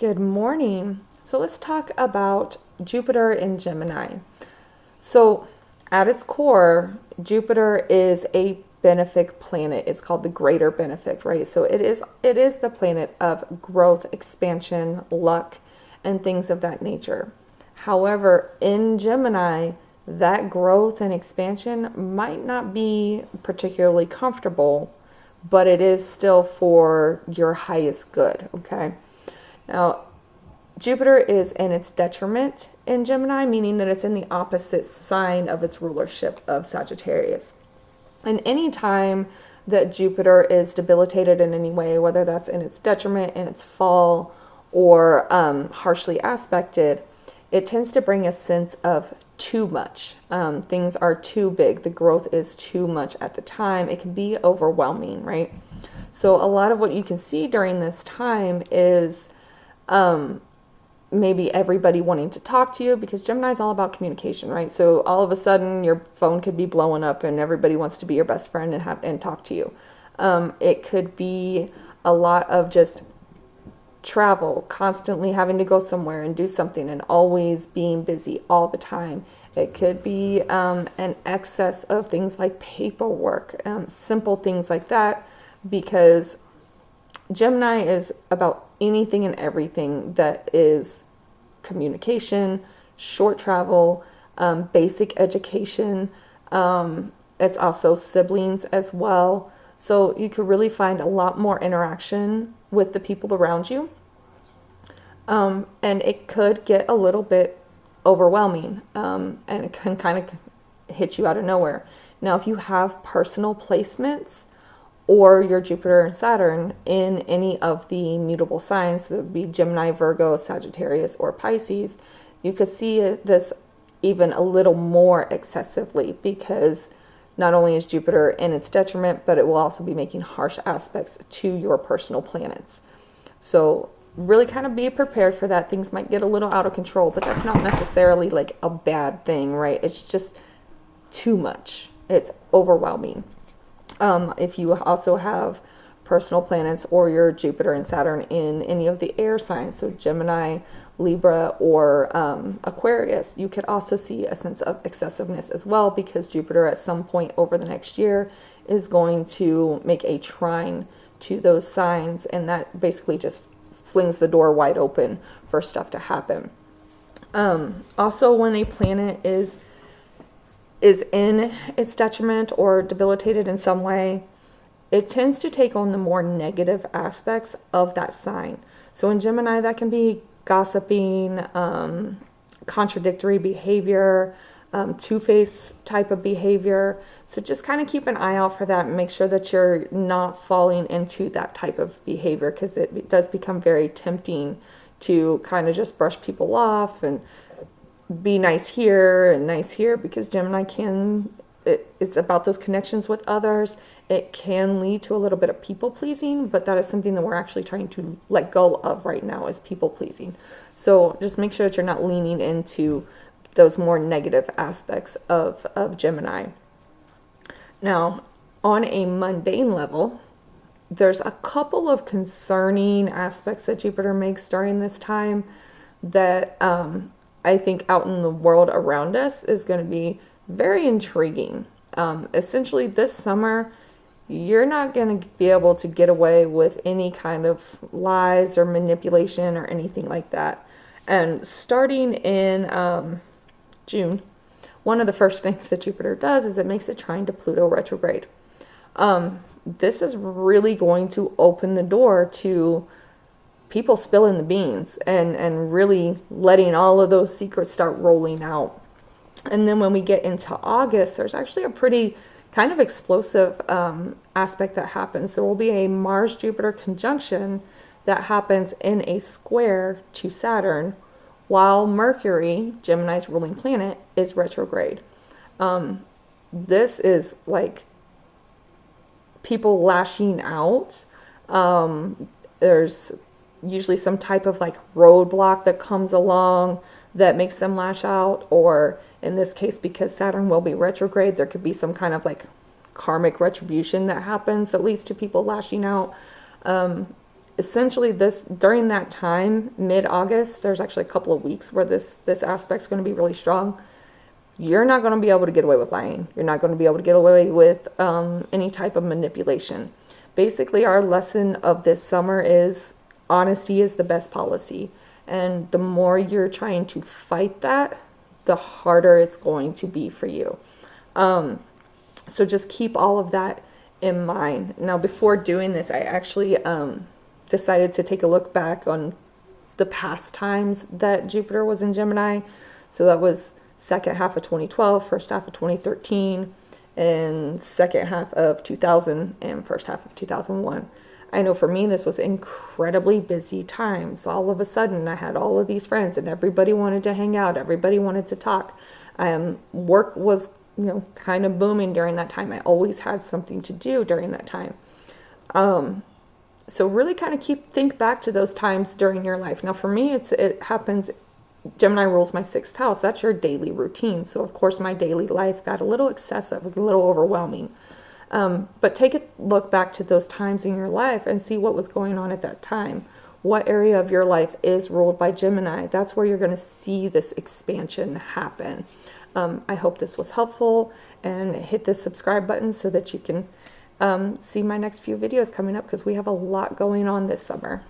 Good morning. So let's talk about Jupiter in Gemini. So at its core, Jupiter is a benefic planet. It's called the greater benefic, right? So it is the planet of growth, expansion, luck, and things of that nature. However, in Gemini, that growth and expansion might not be particularly comfortable, but it is still for your highest good, okay? Now, Jupiter is in its detriment in Gemini, meaning that it's in the opposite sign of its rulership of Sagittarius. And any time that Jupiter is debilitated in any way, whether that's in its detriment, in its fall, or harshly aspected, it tends to bring a sense of too much. Things are too big. The growth is too much at the time. It can be overwhelming, right? So a lot of what you can see during this time is maybe everybody wanting to talk to you, because Gemini is all about communication, right? So all of a sudden your phone could be blowing up and everybody wants to be your best friend and talk to you. It could be a lot of just travel, constantly having to go somewhere and do something and always being busy all the time. It could be an excess of things like paperwork, simple things like that, because Gemini is about anything and everything that is communication, short travel, basic education. It's also siblings as well. So you could really find a lot more interaction with the people around you. And it could get a little bit overwhelming, and it can kind of hit you out of nowhere. Now, if you have personal placements or your Jupiter and Saturn in any of the mutable signs, so that would be Gemini, Virgo, Sagittarius, or Pisces, you could see this even a little more excessively, because not only is Jupiter in its detriment, but it will also be making harsh aspects to your personal planets. So really kind of be prepared for that. Things might get a little out of control, but that's not necessarily like a bad thing, right? It's just too much. It's overwhelming. If you also have personal planets or your Jupiter and Saturn in any of the air signs, so Gemini, Libra, or Aquarius, you could also see a sense of excessiveness as well, because Jupiter at some point over the next year is going to make a trine to those signs, and that basically just flings the door wide open for stuff to happen. Also, when a planet is in its detriment or debilitated in some way, it tends to take on the more negative aspects of that sign. So in Gemini, that can be gossiping, contradictory behavior, two-faced type of behavior. So just kind of keep an eye out for that and make sure that you're not falling into that type of behavior, because it does become very tempting to kind of just brush people off and be nice here and nice here, because Gemini it's about those connections with others. It can lead to a little bit of people pleasing, but that is something that we're actually trying to let go of right now, is people pleasing. So just make sure that you're not leaning into those more negative aspects of Gemini. Now, on a mundane level, there's a couple of concerning aspects that Jupiter makes during this time that I think out in the world around us is going to be very intriguing. Essentially, this summer, you're not going to be able to get away with any kind of lies or manipulation or anything like that. And starting in June, one of the first things that Jupiter does is it makes it trine to Pluto retrograde. This is really going to open the door to people spilling the beans and really letting all of those secrets start rolling out. And then when we get into August, there's actually a pretty kind of explosive aspect that happens. There will be a Mars-Jupiter conjunction that happens in a square to Saturn, while Mercury, Gemini's ruling planet, is retrograde. This is like people lashing out. There's usually some type of like roadblock that comes along that makes them lash out, or in this case, because Saturn will be retrograde, there could be some kind of like karmic retribution that happens that leads to people lashing out. essentially this during that time, mid-August, there's actually a couple of weeks where this aspect's going to be really strong. You're not going to be able to get away with lying. You're not going to be able to get away with any type of manipulation. Basically, our lesson of this summer is honesty is the best policy. And the more you're trying to fight that, the harder it's going to be for you. So just keep all of that in mind. Now, before doing this, I actually decided to take a look back on the past times that Jupiter was in Gemini. So that was second half of 2012, first half of 2013, and second half of 2000, and first half of 2001. I know for me, this was incredibly busy times. All of a sudden, I had all of these friends and everybody wanted to hang out. Everybody wanted to talk. Work was, kind of booming during that time. I always had something to do during that time. So really kind of think back to those times during your life. Now for me, it happens, Gemini rules my 6th house. That's your daily routine. So of course my daily life got a little excessive, a little overwhelming. But take a look back to those times in your life and see what was going on at that time. What area of your life is ruled by Gemini? That's where you're going to see this expansion happen. I hope this was helpful, and hit the subscribe button so that you can see my next few videos coming up, because we have a lot going on this summer.